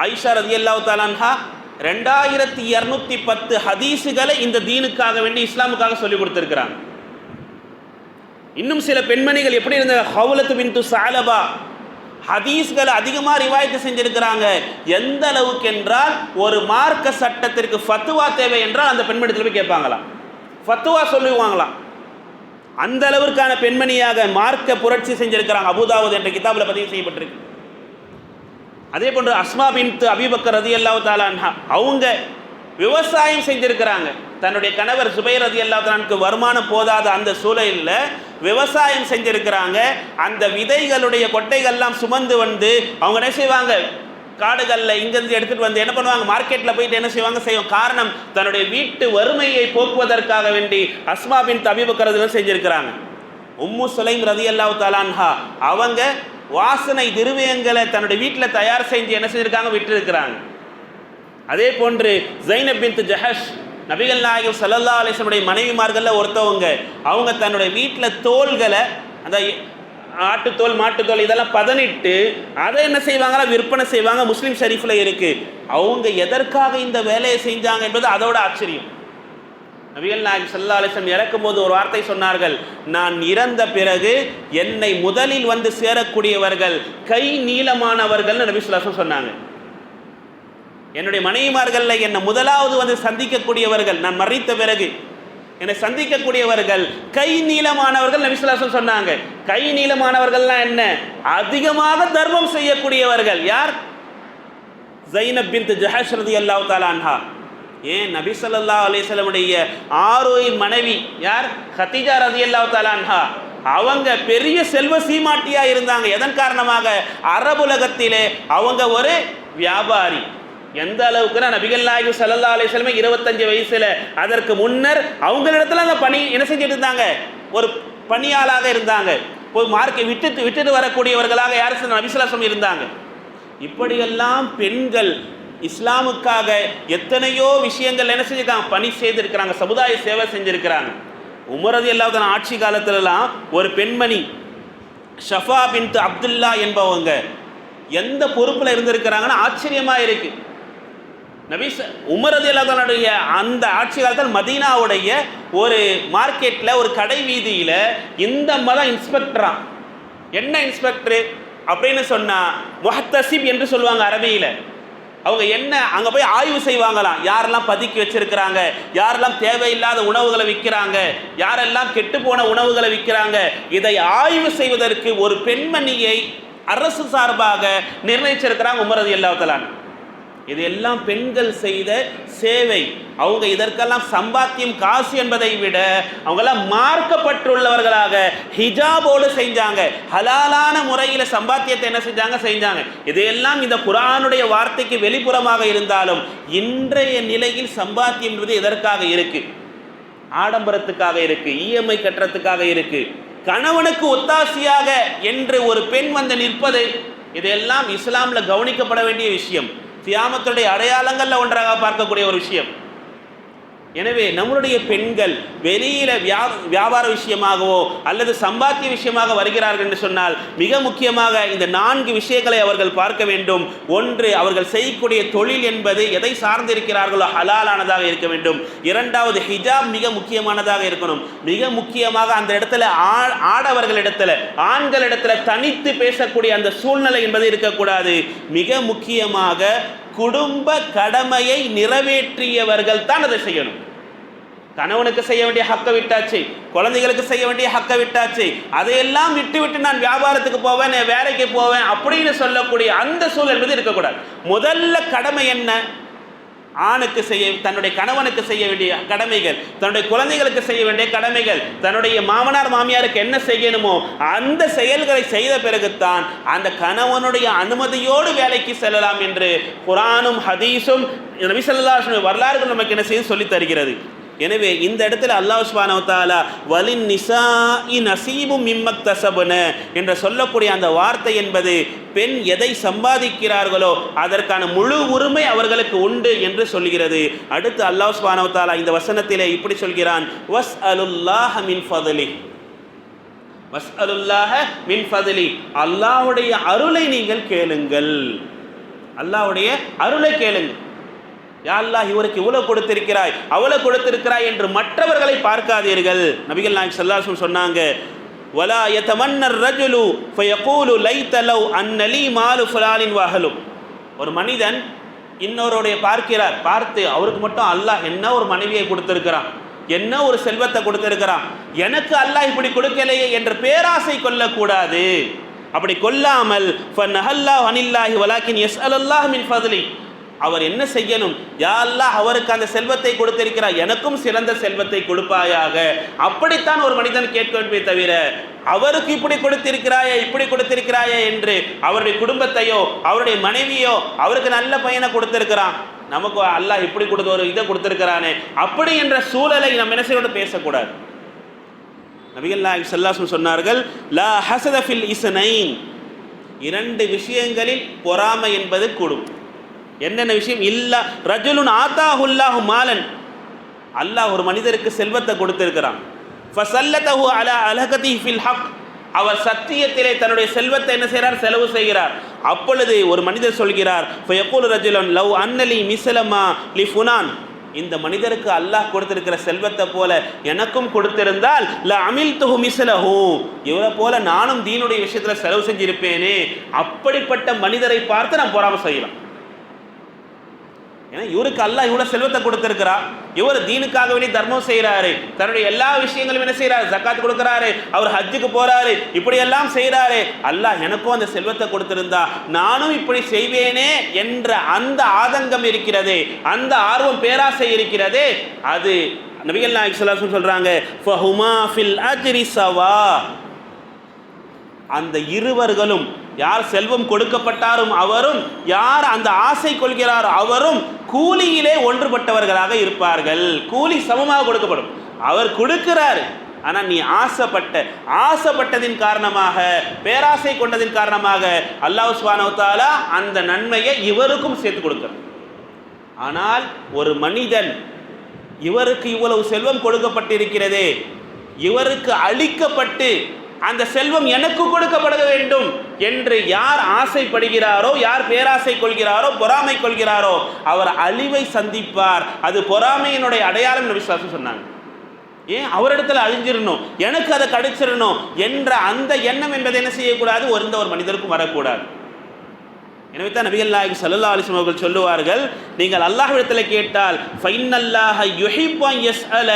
Speaker 1: ஆயிஷா ரலியல்லாஹு தஆலா அன்ஹா 2210 ஹதீஸுகளை இந்த தீனுக்காக வேண்டி இஸ்லாமுக்காக சொல்லி கொடுத்துருக்கிறாங்க. இன்னும் சில பெண்மணிகள் எப்படி இருந்த, ஹவுலத்து பின்து ஸஅலபா ஹதீஸ்களை அதிகமாக ரிவாயத்து செஞ்சிருக்கிறாங்க. எந்த அளவுக்கு என்றால் ஒரு மார்க்க சட்டத்திற்கு ஃபத்துவா தேவை என்றால் அந்த பெண்மணியில் போய் கேட்பாங்களாம், ஃபத்துவா சொல்லுவாங்களாம். அந்த அளவிற்கான பெண்மணியாக மார்க்க புரட்சி செஞ்சிருக்கிறாங்க. அபூதாவூத் என்ற கிதாபில் பதிவு செய்யப்பட்டிருக்கு. அதே போன்று அஸ்மா பின்த் அபீபக்கர் ரலியல்லாஹு தஆலா அன்ஹா அவங்க விவசாயம் செஞ்சிருக்கிறாங்க. தன்னுடைய கணவர் சுபைர் ரலியல்லாஹு தஆலா அன்ஹுக்கு வருமானம் போதாத அந்த சூழலில் விவசாயம் செஞ்சிருக்கிறாங்க. அந்த விதைகளுடைய கொட்டைகள்லாம் சுமந்து அவங்க என்ன செய்வாங்க, காடுகளில் இங்கேருந்து எடுத்துகிட்டு என்ன பண்ணுவாங்க, மார்க்கெட்டில் போயிட்டு என்ன செய்வாங்க. காரணம், தன்னுடைய வீட்டு வறுமையை போக்குவதற்காக வேண்டி அஸ்மா பின்த் அபீபக்கர் ரலியல்லாஹு செஞ்சிருக்கிறாங்க. உம்மு சுலைம் ரலியல்லாஹு தஆலா அன்ஹா அவங்க வாசனை திரவியங்களை தன்னுடைய வீட்டில் தயார் செஞ்சு என்ன செஞ்சிருக்காங்க, விட்டுருக்கிறாங்க. அதே போன்று ஸைனப் பின்த் ஜஹஷ் நபிகள் நாயகம் ஸல்லல்லாஹு அலைஹி வஸல்லம் மனைவிமார்களில் ஒருத்தவங்க, அவங்க தன்னுடைய வீட்டில் தோள்களை, அந்த ஆட்டுத்தோல் மாட்டுத்தோல் இதெல்லாம் பதனிட்டு அதை என்ன செய்வாங்களா, விற்பனை செய்வாங்க. முஸ்லீம் ஷரீஃபில் இருக்குது. அவங்க எதற்காக இந்த வேலையை செஞ்சாங்க என்பது அதோட ஆச்சரியம். நபிகள் நாயகம் ஸல்லல்லாஹு அலைஹி வஸல்லம் இறக்கும்போது ஒரு வார்த்தை சொன்னார்கள், நான் இறந்த பிறகு என்னை முதலில் சேரக்கூடியவர்கள் கை நீளமானவர்கள் நபி ஸல்லல்லாஹு அலைஹி வஸல்லம் சொன்னாங்க. என்னுடைய மனைவிமார்களில் என்னை முதலாவது சந்திக்கக்கூடியவர்கள், நான் மறித்த பிறகு என்னை சந்திக்கக்கூடியவர்கள் கை நீளமானவர்கள் நபி ஸல்லல்லாஹு அலைஹி வஸல்லம் சொன்னாங்க. கை நீளமானவர்கள்லாம் என்ன, அதிகமாக தர்மம் செய்யக்கூடியவர்கள். யார்? ஸைனப் பின்த் ஜஹஷ் ரலியல்லாஹு தஆலா அன்ஹா. ஏன் நபி ஸல்லல்லாஹு அலைஹி வஸல்லமுடைய ஆரோயின் மனைவி யார்? கதீஜா ரலியல்லாஹு தஆலா அன்ஹா. அவங்க பெரிய செல்வ சீமாட்டியா இருந்தாங்க. எதன் காரணமாக? அரபுலகத்திலே அவங்க ஒரு வியாபாரி. எந்த அளவுக்குன்னா நபிகள் நாயகம் ஸல்லல்லாஹு அலைஹி வஸல்லம் 25 வயசுல அதற்கு முன்னர் அவங்களிடத்துல அந்த பணி என்ன செஞ்சுட்டு இருந்தாங்க, ஒரு பணியாளாக இருந்தாங்க. போய் மார்க்கெட் விட்டுட்டு வரக்கூடியவர்களாக யார்? நபி ஸல்லல்லாஹு அலைஹி வஸல்லம் இருந்தாங்க. இப்படியெல்லாம் பெண்கள் இஸ்லாமுக்காக எத்தனையோ விஷயங்கள் என்ன செஞ்சிருக்காங்க, பணி செய்திருக்கிறாங்க, சமுதாய சேவை செஞ்சிருக்கிறாங்க. உமர் ரலியல்லாஹு தஆலா ஆட்சி காலத்திலலாம் ஒரு பெண்மணி ஷஃபா பின்த் அப்துல்லா என்பவங்க எந்த பொறுப்பில் இருந்திருக்கிறாங்கன்னு ஆச்சரியமாக இருக்கு. உமர் ரலியல்லாஹு தஆலாவுடைய அந்த ஆட்சி காலத்தில் மதீனாவுடைய ஒரு மார்க்கெட்டில் ஒரு கடை வீதியில் இந்த மதம் இன்ஸ்பெக்டரா. என்ன இன்ஸ்பெக்டரு அப்படின்னு சொன்னால் முஹத்தசிப் என்று சொல்லுவாங்க அரபியில். அவங்க என்ன அங்கே போய் ஆய்வு செய்வாங்களாம், யாரெல்லாம் பதுக்கி வச்சிருக்கிறாங்க, யாரெல்லாம் தேவையில்லாத உணவுகளை விற்கிறாங்க, யாரெல்லாம் கெட்டுப்போன உணவுகளை விற்கிறாங்க. இதை ஆய்வு செய்வதற்கு ஒரு பெண்மணியை அரசு சார்பாக நிர்ணயிச்சிருக்கிறாங்க உமர் ரலியல்லாஹு தஆலா. இது எல்லாம் பெண்கள் செய்த சேவை. அவங்க இதற்கெல்லாம் சம்பாத்தியம் காசு என்பதை விட அவங்கெல்லாம் மார்க்கப்பட்டுள்ளவர்களாக ஹிஜாபோடு செஞ்சாங்க. ஹலாலான முறையில் சம்பாத்தியத்தை என்ன செஞ்சாங்க. இதையெல்லாம் இந்த குர்ஆனுடைய வார்த்தைக்கு வெளிப்புறமாக இருந்தாலும் இன்றைய நிலையில் சம்பாத்தியம் என்பது எதற்காக இருக்கு? ஆடம்பரத்துக்காக இருக்கு, இஎம்ஐ கட்டுறதுக்காக இருக்கு, கணவனுக்கு ஒத்தாசியாக என்று ஒரு பெண் வந்து நிற்பது, இதெல்லாம் இஸ்லாம்ல கவனிக்கப்பட வேண்டிய விஷயம், கியாமத்துடைய அடையாளங்கள்ல ஒன்றாக பார்க்கக்கூடிய ஒரு விஷயம். எனவே நம்மளுடைய பெண்கள் வெளியில வியாபார விஷயமாகவோ அல்லது சம்பாத்திய விஷயமாக வருகிறார்கள் என்று சொன்னால் மிக முக்கியமாக இந்த 4 விஷயங்களை அவர்கள் பார்க்க வேண்டும். ஒன்று, அவர்கள் செய்யக்கூடிய தொழில் என்பது எதை சார்ந்திருக்கிறார்களோ ஹலாலானதாக இருக்க வேண்டும். இரண்டாவது, ஹிஜாப் மிக முக்கியமானதாக இருக்கணும். மிக முக்கியமாக அந்த இடத்துல ஆடவர்களிடத்துல ஆண்களிடத்துல தனித்து பேசக்கூடிய அந்த சூழ்நிலை என்பது இருக்கக்கூடாது. மிக முக்கியமாக குடும்ப கடமையை நிறைவேற்றியவர்கள் தான் அதை செய்யணும். கணவனுக்கு செய்ய வேண்டிய ஹக்கை விட்டாச்சு, குழந்தைகளுக்கு செய்ய வேண்டிய ஹக்கை விட்டாச்சு, அதையெல்லாம் விட்டு நான் வியாபாரத்துக்கு போவேன், வேலைக்கு போவேன் அப்படின்னு சொல்லக்கூடிய அந்த சூழல் என்பது இருக்கக்கூடாது. முதல்ல கடமை என்ன? ஆணுக்கு தன்னுடைய கணவனுக்கு செய்ய வேண்டிய கடமைகள், தன்னுடைய குழந்தைகளுக்கு செய்ய வேண்டிய கடமைகள், தன்னுடைய மாமனார் மாமியாருக்கு என்ன செய்யணுமோ அந்த செயல்களை செய்த பிறகுதான் அந்த கணவனுடைய அனுமதியோடு வேலைக்கு செல்லலாம் என்று குர்ஆனும் ஹதீஸும் நபி ஸல்லல்லாஹு அலைஹி வஸல்லம் வரலாறுகள் நமக்கு என்ன செய்து சொல்லி தருகிறது. எனவே இந்த இடத்துல அல்லாஹ் சுப்ஹானஹு வ தஆலா வலின் நிசாஇ நஸீபும் மிம்மக்தஸபன என்று சொல்லக்கூடிய அந்த வார்த்தை என்பது பெண் எதை சம்பாதிக்கிறார்களோ அதற்கான முழு உரிமை அவர்களுக்கு உண்டு என்று சொல்கிறது. அடுத்து அல்லாஹ் சுப்ஹானஹு வ தஆலா இந்த வசனத்திலே இப்படி சொல்கிறான், வஸ்அலுல்லாஹ மின் ஃபத்லி, வஸ்அலுல்லாஹ மின் ஃபத்லி, அல்லாஹ்வுடைய அருளை நீங்கள் கேளுங்கள், அல்லாஹ்வுடைய அருளை கேளுங்கள். யா அல்லாஹ், இவருக்கு இவ்வளவு கொடுத்திருக்கிறாய், அவ்வளவு கொடுத்திருக்கிறாய் என்று மற்றவர்களை பார்க்காதீர்கள். நபிகள் நாயகம் ஸல்லல்லாஹு அலைஹி வஸல்லம் சொன்னாங்க, வலா யதமன்னர் ரஜுலு ஃபயகூலு லைத லவ் அன்னலி மாலு ஃபலாலின் வஹலு. ஒரு மனிதன் இன்னொருடைய பார்த்து அவருக்கு மட்டும் அல்லாஹ் என்ன ஒரு மனைவியை கொடுத்திருக்கிறான், என்ன ஒரு செல்வத்தை கொடுத்திருக்கிறான், எனக்கு அல்லாஹ் இப்படி கொடுக்கலையே என்ற பேராசை கொள்ளக்கூடாது. அப்படி கொள்ளாமல் ஃபனஹல்லாஹு அனில்லாஹி வலாக்கின் யஸ்அலுல்லாஹ் மின் ஃபத்லி, அவர் என்ன செய்யணும், யா அல்லாஹ் அவருக்கு அந்த செல்வத்தை கொடுத்திருக்கிறார், எனக்கும் சிறந்த செல்வத்தை கொடுப்பாயாக, அப்படித்தான் ஒரு மனிதன் கேட்க வேண்டுமே தவிர அவருக்கு இப்படி கொடுத்திருக்கிறாயே என்று அவருடைய குடும்பத்தையோ அவருடைய மனைவியோ அவருக்கு நல்ல பையனை கொடுத்திருக்கிறான், நமக்கு அல்லாஹ் இப்படி கொடுத்த ஒரு இதை கொடுத்திருக்கிறானே அப்படி என்ற சூழலை நம்ம என்ன செய்யணும், பேசக்கூடாது. நபிகள் நாயகம் ஸல்லல்லாஹு அலைஹி வஸல்லம் சொன்னார்கள், லா ஹஸத ஃபில் இஸ்னைன், 2 விஷயங்களில் பொறாமை என்பது கூடும். என்னென்ன விஷயம்? இல்லா ரஜுலுன் ஆதாஹுல்லாஹு மாலன், அல்லாஹ் ஒரு மனிதருக்கு செல்வத்தை கொடுத்திருக்கிறான், ஃபஸல்லதஹு அலா அலகதிஹி ஃபில் ஹக், அவர் சத்தியத்திலே தன்னுடைய செல்வத்தை என்ன செய்கிறார், செலவு செய்கிறார். அப்பொழுது ஒரு மனிதர் சொல்கிறார், ஃபயகூலு ரஜுலுன் லவ் அன்னலி மிஸ்லமா லி ஃபுனான், இந்த மனிதருக்கு அல்லாஹ் கொடுத்திருக்கிற செல்வத்தை போல எனக்கும் கொடுத்திருந்தால் ல அமில்துஹு மிஸ்லஹு, இவரை போல நானும் தீனுடைய விஷயத்தில் செலவு செஞ்சிருப்பேனே. அப்படிப்பட்ட மனிதரை பார்த்து நாம் பொறாமை செய்யலாம். ஏன்னா இவருக்கு அல்லாஹ் இவ்வளோ செல்வத்தை கொடுத்திருக்கிறா, இவர் தீனுக்காக வேண்டி தர்மம் செய்கிறாரு, தன்னுடைய எல்லா விஷயங்களும் என்ன செய்கிறாரு, ஜக்காத் கொடுக்குறாரு, அவர் ஹஜ்ஜுக்கு போறாரு, இப்படி எல்லாம் செய்கிறாரு, அல்லாஹ் எனக்கும் அந்த செல்வத்தை கொடுத்திருந்தா நானும் இப்படி செய்வேனே என்ற அந்த ஆதங்கம் இருக்கிறதே, அந்த ஆர்வம் பேராசை இருக்கிறதே, அது நபிகள் நாயகம் ஸல்லல்லாஹு அலைஹி வஸல்லம் சொல்றாங்க, ஃபஹுமா ஃபில் அஜ்ரி ஸவா, அந்த இருவர்களும், யார் செல்வம் கொடுக்கப்பட்டாரும் அவரும், யார் அந்த ஆசை கொள்கிறாரோ அவரும் கூலியிலே ஒன்றுபட்டவர்களாக இருப்பார்கள். கூலி சமமாக கொடுக்கப்படும். அவர் கொடுக்கிறார், ஆனால் நீ ஆசைப்பட்டதின் காரணமாக, பேராசை கொண்டதின் காரணமாக அல்லாஹ் சுப்ஹானஹு வ தஆலா அந்த நன்மையை இவருக்கும் சேர்த்து கொடுக்கிறார். ஆனால் ஒரு மனிதன், இவருக்கு இவ்வளவு செல்வம் கொடுக்கப்பட்டிருக்கிறதே, இவருக்கு அளிக்கப்பட்டு அந்த செல்வம் எனக்கு கொடுக்கப்பட வேண்டும் என்று யார் ஆசைப்படுகிறாரோ, யார் பேராசை கொள்கிறாரோ, பொறாமை கொள்கிறாரோ, அவர் அழிவை சந்திப்பார். அது பொறாமையினுடைய அடையாளம் நபி ஸல்லல்லாஹு அலைஹி வஸல்லம் சொன்னாங்க. ஏன் அவரிடத்துல அழிஞ்சிடணும், எனக்கு அதை கிடைச்சிடணும் என்ற அந்த எண்ணம் என்பதை என்ன செய்யக்கூடாது, எந்த ஒரு மனிதருக்கும் வரக்கூடாது. எனவே தான் நபிகள் நாயகம் ஸல்லல்லாஹு அலைஹி வஸல்லம் அவர்கள் சொல்லுவார்கள், நீங்கள் அல்லாஹ்விடத்தில் கேட்டால் ஃபைன்னல்லாஹ யுஹிப்பு அன் யஸ்அல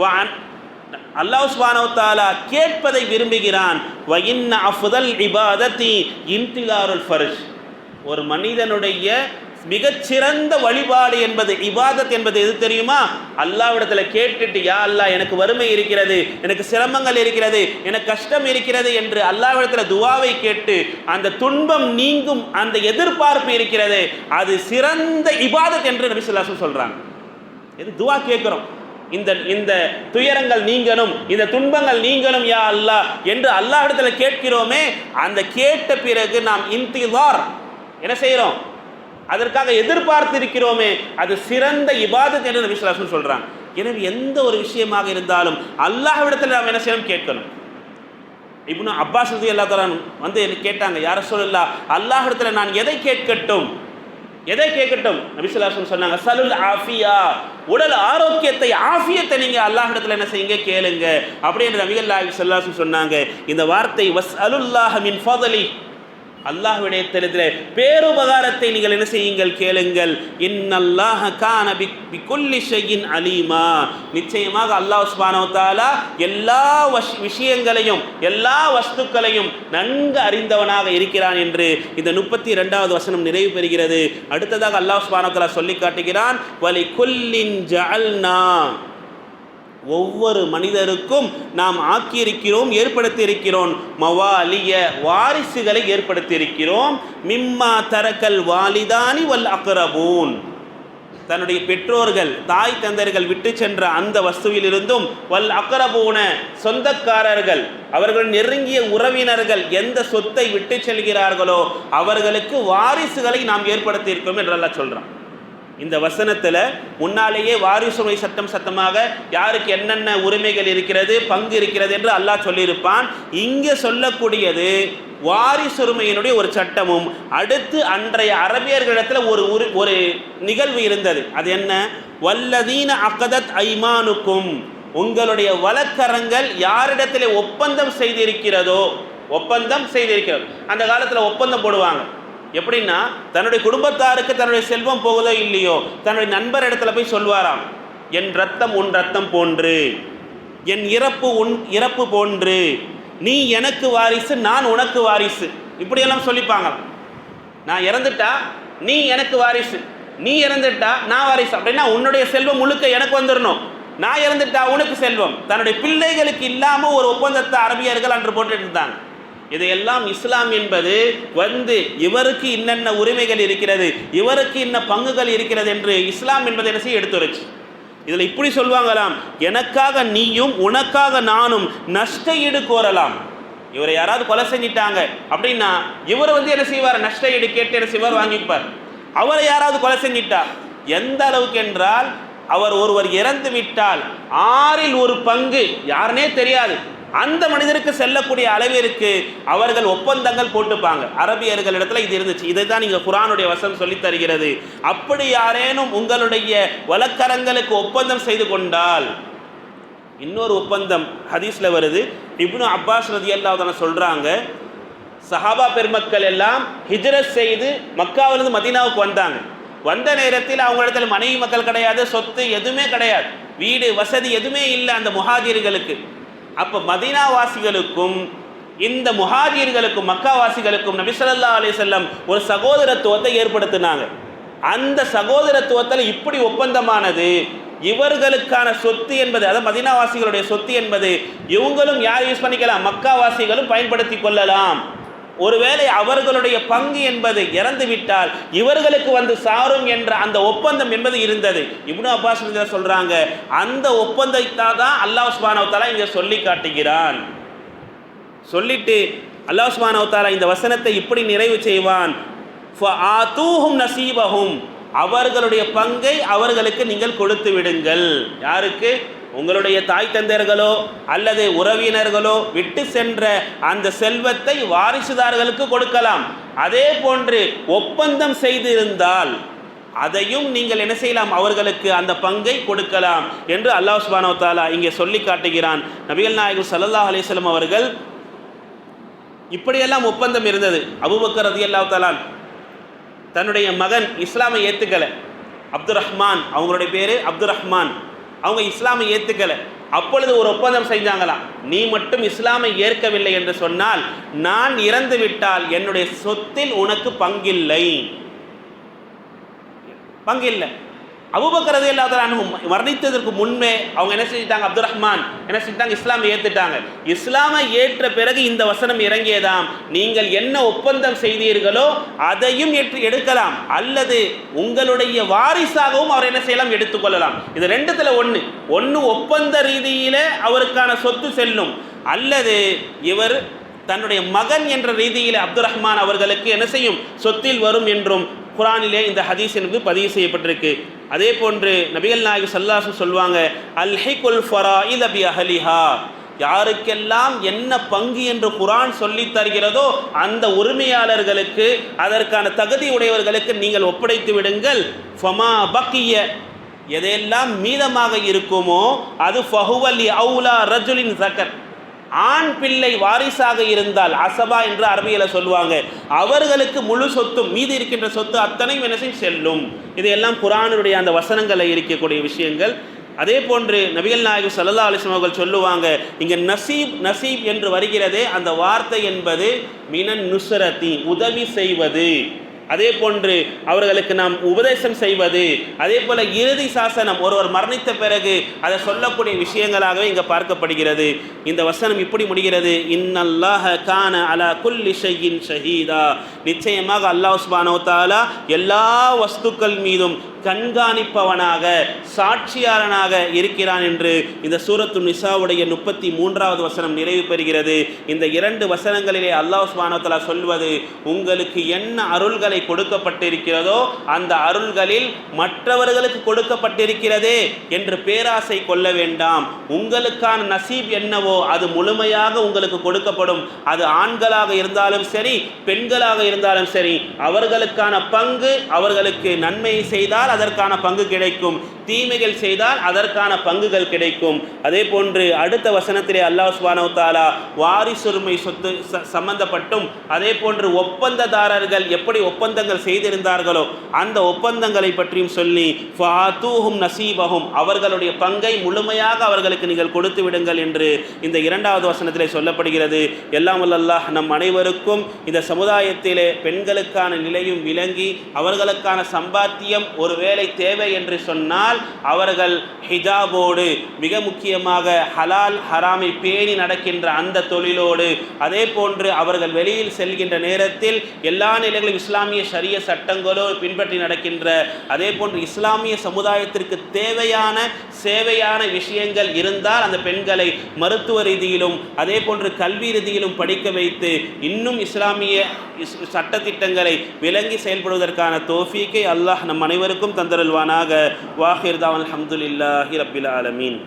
Speaker 1: வ அல்லாஹ் சுப்ஹானஹு வ தஆலா கேட்பதை விரும்புகிறான். வ இன்ன அஃதல் இபாதத்தி இன்திலாருல் ஃபர்ஜ், ஒரு மனிதனுடைய மிகச்சிறந்த வழிபாடு என்பது, இபாதத் என்பது எது தெரியுமா? அல்லாஹ்விடத்தில் கேட்டுட்டு, யா அல்லாஹ் எனக்கு வறுமை இருக்கிறது, எனக்கு சிரமங்கள் இருக்கிறது, எனக்கு கஷ்டம் இருக்கிறது என்று அல்லாஹ்விடத்தில் துவாவை கேட்டு அந்த துன்பம் நீங்கும் அந்த எதிர்பார்ப்பு இருக்கிறது, அது சிறந்த இபாதத் என்று நபி ஸல்லல்லாஹு அலைஹி வஸல்லம் சொல்றாங்க. இது துவா கேட்கிறோம், இந்த துயரங்கள் நீங்கணும், இந்த துன்பங்கள் நீங்கணும் யா அல்லாஹ் என்று அல்லாஹ்விடத்தில் கேட்கிறோமே, அந்த கேட்ட பிறகு நாம் இன்திதார் என்ன செய்கிறோம், அதற்காக எதிர்பார்த்து இருக்கிறோமே, அது சிறந்த இபாதத் என்று நபி ஸல்லல்லாஹு அலைஹி வஸல்லம் சொல்றாங்க. எனவே எந்த ஒரு விஷயமாக இருந்தாலும் அல்லாஹ்விடத்தில் நாம் என்ன செய்யணும், கேட்கணும். இப்னு அப்பாஸ் ரலியல்லாஹு தஆலா வந்து கேட்டாங்க, யா ரசூலல்லாஹ் அல்லாஹ்விடத்தில் நான் எதை கேட்கட்டும், எதை கேட்கட்டும்? நபி ஸல்லல்லாஹு அலைஹி வஸல்லம் சொன்னாங்க, சலுல் ஆஃபியா, உடல் ஆரோக்கியத்தை, ஆஃபியத்தை நீங்க அல்லாஹ்விடத்தில் என்ன செய்யுங்க, கேளுங்க. அப்படி என்று நபிகள் நாயகம் ஸல்லல்லாஹு அலைஹி வஸல்லம் சொன்னாங்க. இந்த வார்த்தை வஸ்அலுல்லாஹ மின் ஃபضலி, அல்லாஹ்விடத்தில் பேருபகாரத்தை நீங்கள் என்ன செய்யுங்கள், கேளுங்கள். இன்னல்லாஹ கான பிகுல்லி ஷைஇன் அலீமா, நிச்சயமாக அல்லாஹ் சுப்ஹானஹு வ தஆலா எல்லா விஷயங்களையும் எல்லா வஸ்துக்களையும் நன்கு அறிந்தவனாக இருக்கிறான் என்று இந்த 32வது வசனம் நிறைவு பெறுகிறது. அடுத்ததாக அல்லாஹ் சுப்ஹானஹு வ தஆலா சொல்லி காட்டுகிறான், வலி குல்லின் ஜஅல்னா, ஒவ்வொரு மனிதருக்கும் நாம் ஆக்கியிருக்கிறோம், ஏற்படுத்தியிருக்கிறோம், மவாலிய வாரிசுகளை ஏற்படுத்தியிருக்கிறோம், மிம்மா தரக்கல் வாலிதானி வல் அக்ரபூன், தன்னுடைய பெற்றோர்கள் தாய் தந்தையர்கள் விட்டு சென்ற அந்த வஸ்துவிலிருந்தும், வல் அக்ரபூன சொந்தக்காரர்கள் அவர்கள் நெருங்கிய உறவினர்கள் எந்த சொத்தை விட்டு செல்கிறார்களோ அவர்களுக்கு வாரிசுகளை நாம் ஏற்படுத்தியிருக்கிறோம் என்று அல்லாஹ் சொல்றான். இந்த வசனத்தில் முன்னாலேயே வாரிசுரிமை சட்டமாக யாருக்கு என்னென்ன உரிமைகள் இருக்கிறது, பங்கு இருக்கிறது என்று அல்லாஹ் சொல்லியிருப்பான். இங்கே சொல்லக்கூடியது வாரிசுரிமையினுடைய ஒரு சட்டமும், அடுத்து அன்றைய அரபியர்களிடத்தில் ஒரு நிகழ்வு இருந்தது. அது என்ன? வல்லதீன அகதத் ஐமானுக்கும், உங்களுடைய வழக்கரங்கள் யாரிடத்தில் ஒப்பந்தம் செய்திருக்கிறதோ, அந்த காலத்தில் ஒப்பந்தம் போடுவாங்க. எப்படின்னா, தன்னுடைய குடும்பத்தாருக்கு தன்னுடைய செல்வம் போகுதோ இல்லையோ, தன்னுடைய நண்பர் இடத்துல போய் சொல்வாராம், என் ரத்தம் உன் ரத்தம் போன்று, என் இறப்பு உன் இறப்பு போன்று, நீ எனக்கு வாரிசு நான் உனக்கு வாரிசு, இப்படியெல்லாம் சொல்லிப்பாங்க. நான் இறந்துட்டா நீ எனக்கு வாரிசு, நீ இறந்துட்டா நான் வாரிசு. அப்படின்னா உன்னுடைய செல்வம் முழுக்க எனக்கு வந்துடணும், நான் இறந்துட்டா உனக்கு செல்வம். தன்னுடைய பிள்ளைகளுக்கு இல்லாமல் ஒரு ஒப்பந்தத்தை அரபியர்கள் அன்று போட்டு இருந்தாங்க. இதையெல்லாம் இஸ்லாம் என்பது இவருக்கு இன்னென்ன உரிமைகள் இருக்கிறது, இவருக்கு இன்ன பங்குகள் இருக்கிறது என்று இஸ்லாம் என்பதை என்ன செய்ய எடுத்துரைச்சு. இதில் இப்படி சொல்வாங்களாம், எனக்காக நீயும் உனக்காக நானும் நஷ்ட ஈடு கோரலாம். இவரை யாராவது கொலை செஞ்சிட்டாங்க அப்படின்னா இவர் என்ன செய்வார், நஷ்ட ஈடு கேட்டு என்ன செய்வார், வாங்கிப்பார். அவரை யாராவது கொலை செஞ்சிட்டா, எந்த அளவுக்கு என்றால் ஒருவர் இறந்து விட்டால் 6இல் 1 பங்கு யாருனே தெரியாது, அந்த மனிதருக்கு செல்லக்கூடிய அளவிற்கு அவர்கள் ஒப்பந்தங்கள் போட்டுப்பாங்க. அரபியர்களிடத்தில் இது இருந்துச்சு. இதை தான் நீங்கள் குர்ஆனுடைய வசனம் சொல்லித் தருகிறது. அப்படி யாரேனும் உங்களுடைய வழக்கரங்களுக்கு ஒப்பந்தம் செய்து கொண்டால், இன்னொரு ஒப்பந்தம் ஹதீஸில் வருது. இப்னு அப்பாஸ் ரலியல்லாஹு அன்ஹு சொல்கிறாங்க, சஹாபா பெருமக்கள் எல்லாம் ஹிஜ்ரத் செய்து மக்காவிலிருந்து மதீனாவுக்கு வந்தாங்க. வந்த நேரத்தில் அவங்களிடத்தில் மனைவி மக்கள் கிடையாது, சொத்து எதுவுமே கிடையாது, வீடு வசதி எதுவுமே இல்லை அந்த முஹாஜிர்களுக்கு. அப்போ மதீனாவாசிகளுக்கும் இந்த முஹாஜிர்களுக்கும் மக்காவாசிகளுக்கும் நபி ஸல்லல்லாஹு அலைஹி வஸல்லம் ஒரு சகோதரத்துவத்தை ஏற்படுத்தினாங்க. அந்த சகோதரத்துவத்தில் இப்படி ஒப்பந்தமானது, இவர்களுக்கான சொத்து என்பது, அதாவது மதீனாவாசிகளுடைய சொத்து என்பது இவங்களும் யார் யூஸ் பண்ணிக்கலாம், மக்காவாசிகளும் பயன்படுத்தி கொள்ளலாம். ஒருவேளை அவர்களுடைய பங்கு என்பது இறந்து விட்டால் இவர்களுக்கு சாரும் என்ற அந்த ஒப்பந்தம் என்பது இருந்தது. இப்னு அப்பாஸ் சொல்றாங்க, அந்த ஒப்பந்தத்தை தான் அல்லாஹ் சுப்ஹானஹு வ தஆலா இங்கே சொல்லி காட்டுகிறான். சொல்லிட்டு அல்லாஹ் சுப்ஹானஹு வ தஆலா இந்த வசனத்தை இப்படி நிறைவு செய்வான், ஃபஆதூஹும் நஸீபஹும், அவர்களுடைய பங்கை அவர்களுக்கு நீங்கள் கொடுத்து விடுங்கள். யாருக்கு? உங்களுடைய தாய் தந்தையர்களோ அல்லது உறவினர்களோ விட்டு சென்ற அந்த செல்வத்தை வாரிசுதார்களுக்கு கொடுக்கலாம். அதே போன்று ஒப்பந்தம் செய்திருந்தால் அதையும் நீங்கள் என்ன செய்யலாம், அவர்களுக்கு அந்த பங்கை கொடுக்கலாம் என்று அல்லாஹ் சுப்ஹானஹு வ தஆலா இங்கே சொல்லி காட்டுகிறான். நபிகள் நாயகம் ஸல்லல்லாஹு அலைஹி வஸல்லம் அவர்கள் இப்படியெல்லாம் ஒப்பந்தம் இருந்தது. அபூபக்கர் ரலியல்லாஹு தஆலா தன்னுடைய மகன் இஸ்லாமை ஏற்றுக்கலை, அப்துர் ரஹ்மான், அவங்களுடைய பேர் அப்துர் ரஹ்மான், அவங்க இஸ்லாமை ஏற்றுக்கலை. அப்பொழுது ஒரு ஒப்பந்தம் செஞ்சாங்களாம், நீ மட்டும் இஸ்லாமை ஏற்கவில்லை என்று சொன்னால் நான் இறந்து விட்டால் என்னுடைய சொத்தில் உனக்கு பங்கில்லை. பங்கு இல்லை. அபூபக்கர் ரலியல்லாஹு அன்ஹு மரணித்ததற்கு முன்பே அவங்க என்ன செஞ்சிட்டாங்க, அப்துல் ரஹ்மான் என்ன செஞ்சிட்டாங்க, இஸ்லாமை ஏற்றுட்டாங்க. இஸ்லாமை ஏற்ற பிறகு இந்த வசனம் இறங்கியதாம், நீங்கள் என்ன ஒப்பந்தம் செய்தீர்களோ அதையும் எடுக்கலாம், அல்லது உங்களுடைய வாரிசாகவும் அவர் என்ன செய்யலாம், எடுத்துக்கொள்ளலாம். இது ரெண்டுத்துல ஒன்று ஒப்பந்த ரீதியில அவருக்கான சொத்து செல்லும், அல்லது இவர் தன்னுடைய மகன் என்ற ரீதியில் அப்துல் ரஹ்மான் அவர்களுக்கு என்ன செய்யும், சொத்தில் வரும் என்றும் குர்ஆனிலே இந்த ஹதீஸ் என்பது பதிவு செய்யப்பட்டிருக்கு. அதே போன்று நபிகள் நாயகம் ஸல்லல்லாஹு அலைஹி வஸல்லம் சொல்வாங்க, அல்ஹிகுல் ஃபராயித பி அஹ்லிஹா, யாருக்கெல்லாம் என்ன பங்கு என்று குர்ஆன் சொல்லி தருகிறதோ அந்த உரிமையாளர்களுக்கு, அதற்கான தகுதி உடையவர்களுக்கு நீங்கள் ஒப்படைத்து விடுங்கள். ஃபமா பக்கிய, எதையெல்லாம் மீதமாக இருக்குமோ அது ஃபஹுவலி அவுலா ரஜுலின் ஸக்கர், ஆண் பிள்ளை வாரிசாக இருந்தால், அசபா என்று அரபியில் சொல்லுவாங்க, அவர்களுக்கு முழு சொத்தும், மீதி இருக்கின்ற சொத்து அத்தனையும் என்ன செல்லும். இதையெல்லாம் குர்ஆனுடைய அந்த வசனங்களில் இருக்கக்கூடிய விஷயங்கள். அதே போன்று நபிகள் நாயகம் ஸல்லல்லாஹு அலைஹி வஸல்லம் அவர்கள் சொல்லுவாங்க, இங்கே நசீப் என்று வருகிறதே, அந்த வார்த்தை என்பது மினன் நுஸ்ரதி, உதவி செய்வது, அதே போன்று அவர்களுக்கு நாம் உபதேசம் செய்வது, அதே போல இறுதி சாசனம் ஒருவர் மரணித்த பிறகு அதை சொல்லக்கூடிய விஷயங்களாகவே இங்கே பார்க்கப்படுகிறது. இந்த வசனம் இப்படி முடிகிறது, இன்னல்லாஹ கான அலா குல்லி ஷைஇன் ஷஹீதா, நிச்சயமாக அல்லாஹ் சுப்ஹானஹு வ தஆலா எல்லா வஸ்துக்கள் மீதும் கண்காணிப்பவனாக, சாட்சியாளனாக இருக்கிறான் என்று இந்த சூரத்து நிசாவுடைய 33வது வசனம் நிறைவு பெறுகிறது. இந்த 2 வசனங்களிலே அல்லாஹ் சுப்ஹானஹு வ தஆலா சொல்வது, உங்களுக்கு என்ன அருள்களை கொடுக்கப்பட்டிருக்கிறதோ அந்த அருள்களில் மற்றவர்களுக்கு கொடுக்கப்பட்டிருக்கிறதே என்று பேராசை கொள்ள வேண்டாம். உங்களுக்கான நசீப் என்னவோ அது முழுமையாக உங்களுக்கு கொடுக்கப்படும். அது ஆண்களாக இருந்தாலும் சரி, பெண்களாக இருந்தாலும் சரி, அவர்களுக்கான பங்கு, அவர்களுக்கு நன்மையை செய்தால் அதற்கான பங்கு கிடைக்கும், தீமைகள் செய்தால் அதற்கான பங்குகள் கிடைக்கும். அதே போன்று அடுத்த வசனத்திலே அல்லாஹ் சுப்ஹானஹு வ தஆலா வாரிசுரிமை சொத்து சம்பந்தப்பட்டும், அதே போன்று ஒப்பந்ததாரர்கள் எப்படி ஒப்பந்தங்கள் செய்திருந்தார்களோ அந்த ஒப்பந்தங்களை பற்றியும் சொல்லி, ஃபாத்தூஹும் நசீபஹும், அவர்களுடைய பங்கை முழுமையாக அவர்களுக்கு நீங்கள் கொடுத்து விடுங்கள் என்று இந்த 2வது வசனத்திலே சொல்லப்படுகிறது. எல்லாம் வல்ல அல்லாஹ் நம் அனைவருக்கும் இந்த சமுதாயத்திலே பெண்களுக்கான நிலையும் விளங்கி, அவர்களுக்கான சம்பாத்தியம் ஒருவேளை தேவை என்று சொன்னால் அவர்கள் ஹிஜாபோடு, மிக முக்கியமாக ஹலால் ஹராமை பேணி நடக்கின்ற அந்த தொழிலோடு, அதே போன்று அவர்கள் வெளியில் செல்கின்ற நேரத்தில் எல்லா நிலைகளிலும் இஸ்லாமிய ஷரிய சட்டங்களோ பின்பற்றி நடக்கின்ற, அதே போன்று இஸ்லாமிய சமுதாயத்திற்கு தேவையான சேவையான விஷயங்கள் இருந்தால் அந்த பெண்களை மருத்துவ ரீதியிலும் அதே போன்று கல்வி ரீதியிலும் படிக்க வைத்து இன்னும் இஸ்லாமிய சட்டத்திட்டங்களை விளங்கி செயல்படுவதற்கான தௌஃபீக்கை அல்லாஹ் நம் அனைவருக்கும் தந்தருள்வானாக. வாஹிர் தாவல் அல்ஹம்துலில்லாஹி ரப்பில் ஆலமீன்.